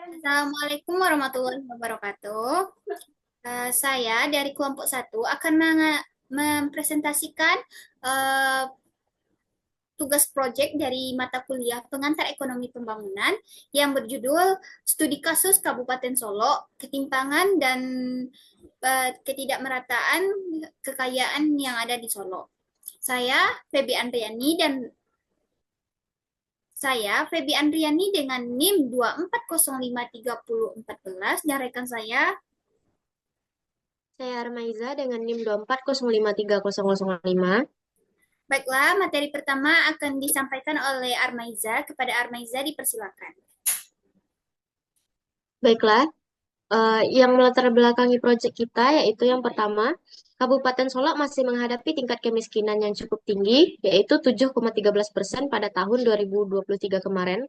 Assalamualaikum warahmatullahi wabarakatuh. Saya dari kelompok satu akan mempresentasikan eh, tugas proyek dari mata kuliah Pengantar Ekonomi Pembangunan yang berjudul Studi Kasus Kabupaten Solo, Ketimpangan dan Ketidakmerataan Kekayaan yang ada di Solo. Saya Febi Andriani dan Febi Andriani dengan NIM 2405314 dan rekan saya. Saya Armaiza dengan NIM 240530005. Baiklah, materi pertama akan disampaikan oleh Armaiza. Kepada Armaiza dipersilakan. Baiklah, yang melatar belakangi proyek kita yaitu yang pertama, Kabupaten Solok masih menghadapi tingkat kemiskinan yang cukup tinggi, yaitu 7,13% pada tahun 2023 kemarin.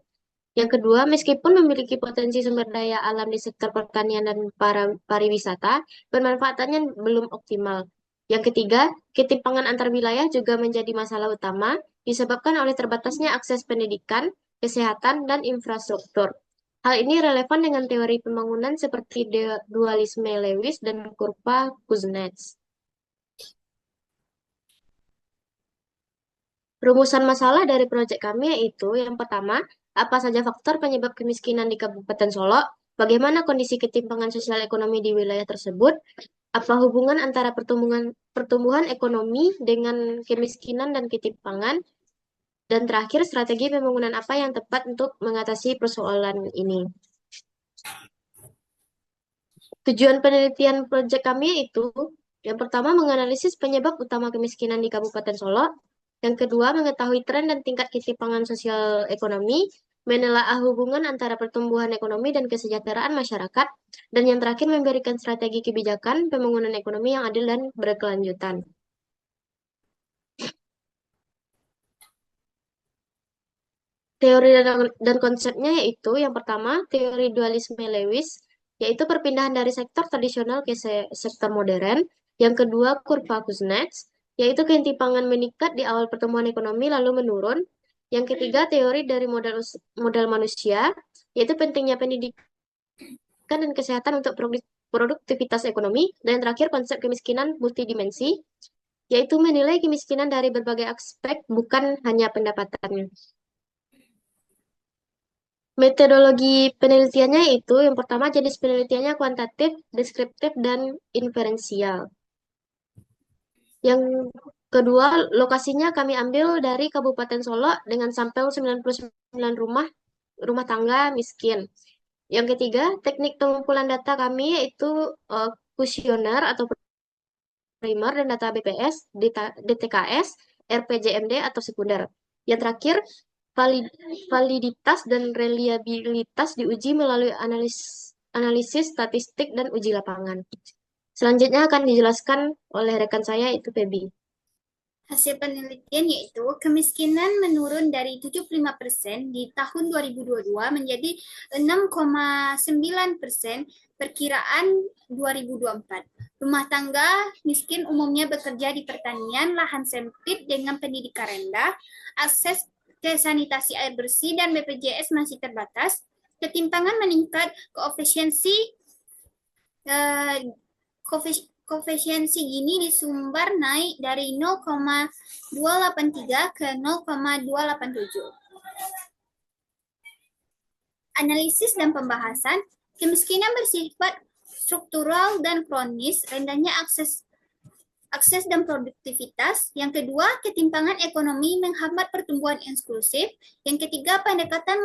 Yang kedua, meskipun memiliki potensi sumber daya alam di sektor pertanian dan pariwisata, pemanfaatannya belum optimal. Yang ketiga, ketimpangan antar wilayah juga menjadi masalah utama, disebabkan oleh terbatasnya akses pendidikan, kesehatan, dan infrastruktur. Hal ini relevan dengan teori pembangunan seperti dualisme Lewis dan kurva Kuznets. Rumusan masalah dari proyek kami yaitu yang pertama, apa saja faktor penyebab kemiskinan di Kabupaten Solok, bagaimana kondisi ketimpangan sosial ekonomi di wilayah tersebut, apa hubungan antara pertumbuhan ekonomi dengan kemiskinan dan ketimpangan, dan terakhir strategi pembangunan apa yang tepat untuk mengatasi persoalan ini. Tujuan penelitian proyek kami yaitu yang pertama menganalisis penyebab utama kemiskinan di Kabupaten Solok, yang kedua mengetahui tren dan tingkat ketimpangan sosial ekonomi, menelaah hubungan antara pertumbuhan ekonomi dan kesejahteraan masyarakat, dan yang terakhir memberikan strategi kebijakan pembangunan ekonomi yang adil dan berkelanjutan. Teori dan konsepnya yaitu yang pertama, teori dualisme Lewis, yaitu perpindahan dari sektor tradisional ke sektor modern. Yang kedua, kurva Kuznets, yaitu ketimpangan meningkat di awal pertumbuhan ekonomi lalu menurun. Yang ketiga, teori dari modal manusia, yaitu pentingnya pendidikan dan kesehatan untuk produktivitas ekonomi. Dan yang terakhir, konsep kemiskinan multidimensi, yaitu menilai kemiskinan dari berbagai aspek, bukan hanya pendapatannya. Metodologi penelitiannya itu yang pertama jenis penelitiannya kuantitatif, deskriptif, dan inferensial. Yang kedua, lokasinya kami ambil dari Kabupaten Solo dengan sampel 99 rumah rumah tangga miskin. Yang ketiga, teknik pengumpulan data kami yaitu kuesioner atau primer dan data BPS, DTKS, RPJMD atau sekunder. Yang terakhir, validitas dan reliabilitas diuji melalui analisis statistik dan uji lapangan. Selanjutnya akan dijelaskan oleh rekan saya, itu Feby. Hasil penelitian yaitu kemiskinan menurun dari 75% di tahun 2022 menjadi 6,9% perkiraan 2024. Rumah tangga miskin umumnya bekerja di pertanian, lahan sempit dengan pendidikan rendah, akses ke sanitasi air bersih dan BPJS masih terbatas, ketimpangan meningkat, eh, koefisiensi Gini disumbar naik dari 0,283 ke 0,287. Analisis dan pembahasan, kemiskinan bersifat struktural dan kronis, rendahnya akses dan produktivitas. Yang kedua, ketimpangan ekonomi menghambat pertumbuhan inklusif. Yang ketiga, pendekatan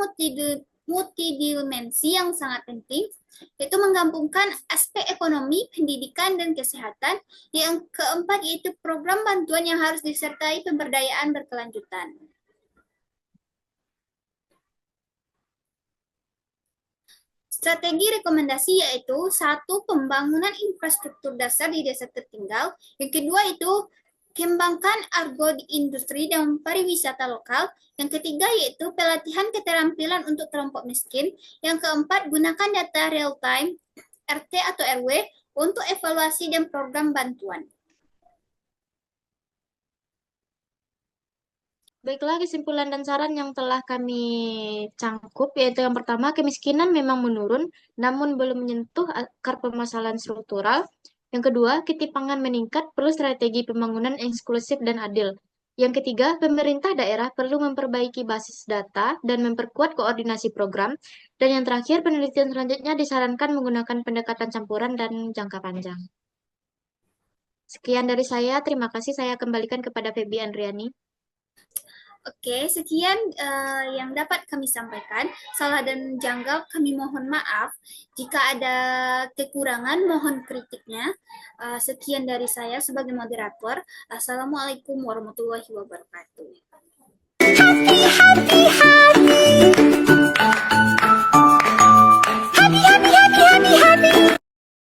multidimensi yang sangat penting, yaitu menggabungkan aspek ekonomi, pendidikan, dan kesehatan. Yang keempat, yaitu program bantuan yang harus disertai pemberdayaan berkelanjutan. Strategi rekomendasi yaitu satu, pembangunan infrastruktur dasar di desa tertinggal. Yang kedua itu kembangkan argo di industri dan pariwisata lokal. Yang ketiga yaitu pelatihan keterampilan untuk kelompok miskin. Yang keempat, gunakan data real time RT atau RW untuk evaluasi dan program bantuan. Baiklah, kesimpulan dan saran yang telah kami cangkup, yaitu yang pertama, kemiskinan memang menurun, namun belum menyentuh akar permasalahan struktural. Yang kedua, ketimpangan meningkat, perlu strategi pembangunan inklusif dan adil. Yang ketiga, pemerintah daerah perlu memperbaiki basis data dan memperkuat koordinasi program. Dan yang terakhir, penelitian selanjutnya disarankan menggunakan pendekatan campuran dan jangka panjang. Sekian dari saya, terima kasih. Saya kembalikan kepada Feby Andriani. Oke, sekian yang dapat kami sampaikan. Salah dan janggal kami mohon maaf. Jika ada kekurangan, mohon kritiknya. Sekian dari saya sebagai moderator. Assalamualaikum warahmatullahi wabarakatuh. Happy, happy, happy.